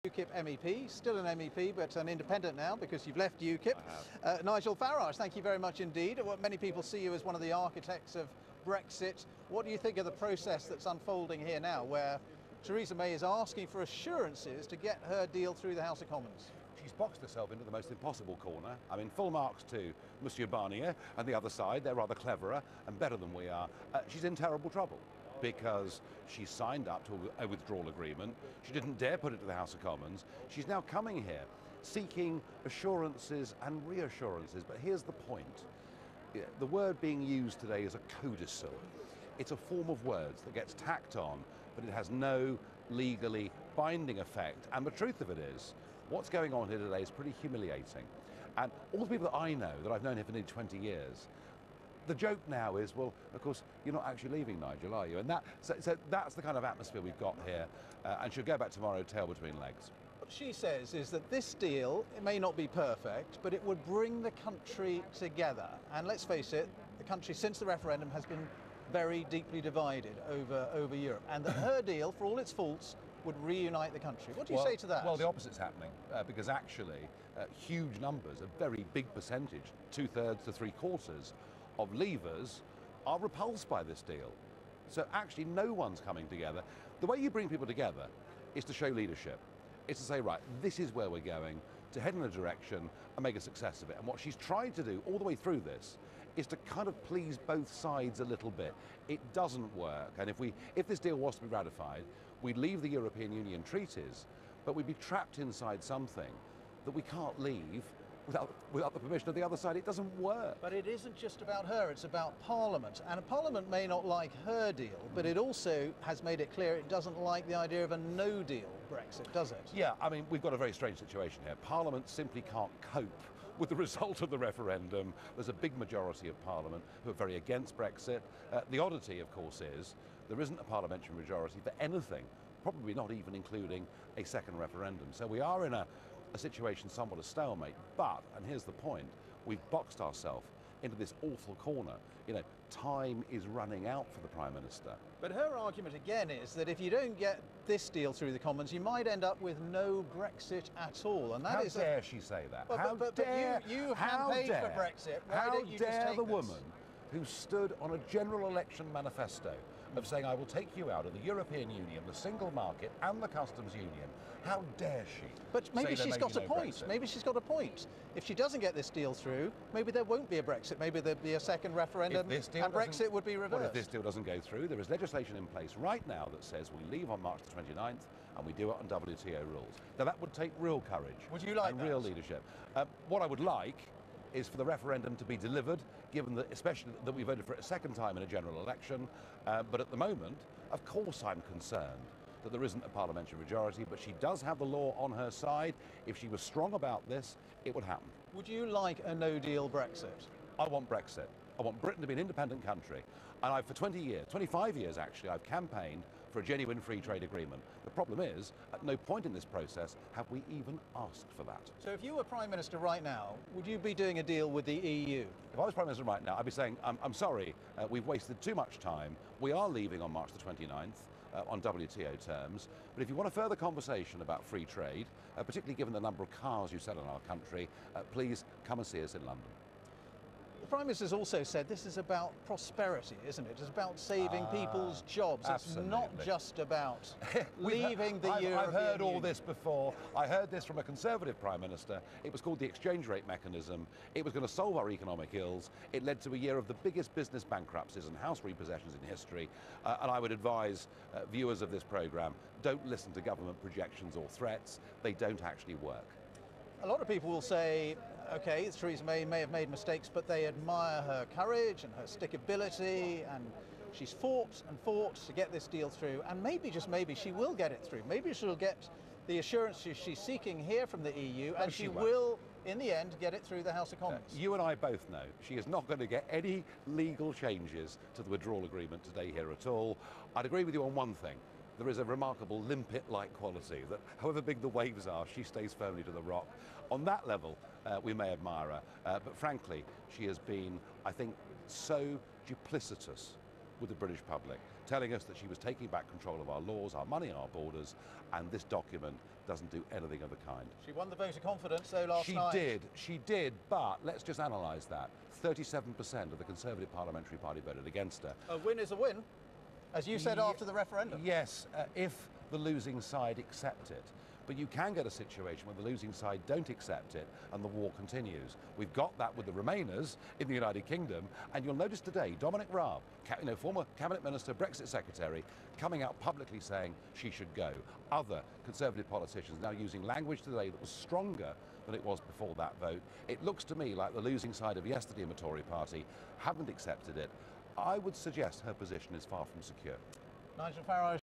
UKIP MEP, still an MEP, but an independent now because you've left UKIP. Nigel Farage, thank you very much indeed. Many people see you as one of the architects of Brexit. What do you think of the process that's unfolding here now, where Theresa May is asking for assurances to get her deal through the House of Commons? She's boxed herself into the most impossible corner. I mean, full marks to Monsieur Barnier and the other side. They're rather cleverer and better than we are. She's in terrible trouble because she signed up to a withdrawal agreement. She didn't dare put it to the House of Commons. She's now coming here seeking assurances and reassurances. But here's the point. The word being used today is a codicil. It's a form of words that gets tacked on, but it has no legally binding effect. And the truth of it is, what's going on here today is pretty humiliating. And all the people that I know, that I've known here for nearly 20 years, the joke now is, well, of course, you're not actually leaving, Nigel, are you? And so that's the kind of atmosphere we've got here. And she'll go back tomorrow, tail between legs. What she says is that this deal, it may not be perfect, but it would bring the country together. And let's face it, the country since the referendum has been very deeply divided over Europe. And that her deal, for all its faults, would reunite the country. What do you say to that? Well, the opposite's happening, because actually huge numbers, a very big percentage, 2/3 to 3/4 of leavers are repulsed by this deal. So actually no one's coming together. The way you bring people together is to show leadership. It's to say, right, this is where we're going, to head in a direction and make a success of it. And what she's tried to do all the way through this is to kind of please both sides a little bit. It doesn't work. And if this deal was to be ratified, we'd leave the European Union treaties, but we'd be trapped inside something that we can't leave without the permission of the other side. It doesn't work. But it isn't just about her, it's about Parliament. And Parliament may not like her deal, but it also has made it clear it doesn't like the idea of a no-deal Brexit, does it? Yeah, I mean, we've got a very strange situation here. Parliament simply can't cope with the result of the referendum. There's a big majority of Parliament who are very against Brexit. The oddity, of course, is there isn't a parliamentary majority for anything, probably not even including a second referendum. So we are in a situation somewhat of stalemate, but, and here's the point, we've boxed ourselves into this awful corner. You know, time is running out for the Prime Minister. But her argument again is that if you don't get this deal through the Commons, you might end up with no Brexit at all. And that how dare she say that? But you campaigned for Brexit. Why don't you just take how dare the this? woman who stood on a general election manifesto of saying, I will take you out of the European Union, the single market and the customs union. How dare she? But maybe she's got a point. Brexit? Maybe she's got a point. If she doesn't get this deal through, maybe there won't be a Brexit. Maybe there'll be a second referendum and Brexit would be reversed. Well, if this deal doesn't go through, there is legislation in place right now that says we leave on March the 29th and we do it on WTO rules. Now that would take real courage. Would you like and that? Real leadership. What I would like is for the referendum to be delivered, given that, especially that we voted for it a second time in a general election. But at the moment, of course I'm concerned that there isn't a parliamentary majority, but she does have the law on her side. If she was strong about this, it would happen. Would you like a no-deal Brexit? I want Brexit. I want Britain to be an independent country. And for 20 years, 25 years actually, I've campaigned for a genuine free trade agreement. The problem is, at no point in this process have we even asked for that. So if you were Prime Minister right now, would you be doing a deal with the EU? If I was Prime Minister right now, I'd be saying, I'm sorry, we've wasted too much time. We are leaving on March the 29th on WTO terms. But if you want a further conversation about free trade, particularly given the number of cars you sell in our country, please come and see us in London. The Prime Minister's also said this is about prosperity, isn't it? It's about saving people's jobs. Absolutely. It's not just about leaving the European I've heard all Union. this before. I heard this from a Conservative Prime Minister. It was called the exchange rate mechanism. It was going to solve our economic ills. It led to a year of the biggest business bankruptcies and house repossessions in history. And I would advise viewers of this programme, don't listen to government projections or threats. They don't actually work. A lot of people will say, okay, Theresa May have made mistakes, but they admire her courage and her stickability, and she's fought and fought to get this deal through, and maybe, just maybe, she will get it through. Maybe she'll get the assurances she's seeking here from the EU, and she will, in the end, get it through the House of Commons. You and I both know she is not going to get any legal changes to the withdrawal agreement today here at all. I'd agree with you on one thing. There is a remarkable limpet-like quality that however big the waves are, she stays firmly to the rock. On that level, we may admire her, but frankly, she has been, I think, so duplicitous with the British public. telling us that she was taking back control of our laws, our money, our borders, and this document doesn't do anything of the kind. She won the vote of confidence, though, last night. She did, but let's just analyse that. 37% of the Conservative Parliamentary Party voted against her. A win is a win, as you said after the referendum. Yes, if the losing side accept it. But you can get a situation where the losing side don't accept it and the war continues. We've got that with the Remainers in the United Kingdom, and you'll notice today Dominic Raab, former Cabinet Minister, Brexit Secretary, coming out publicly saying she should go. Other Conservative politicians now using language today that was stronger than it was before that vote. It looks to me like the losing side of yesterday in the Tory party haven't accepted it. I would suggest her position is far from secure. Nigel Farage.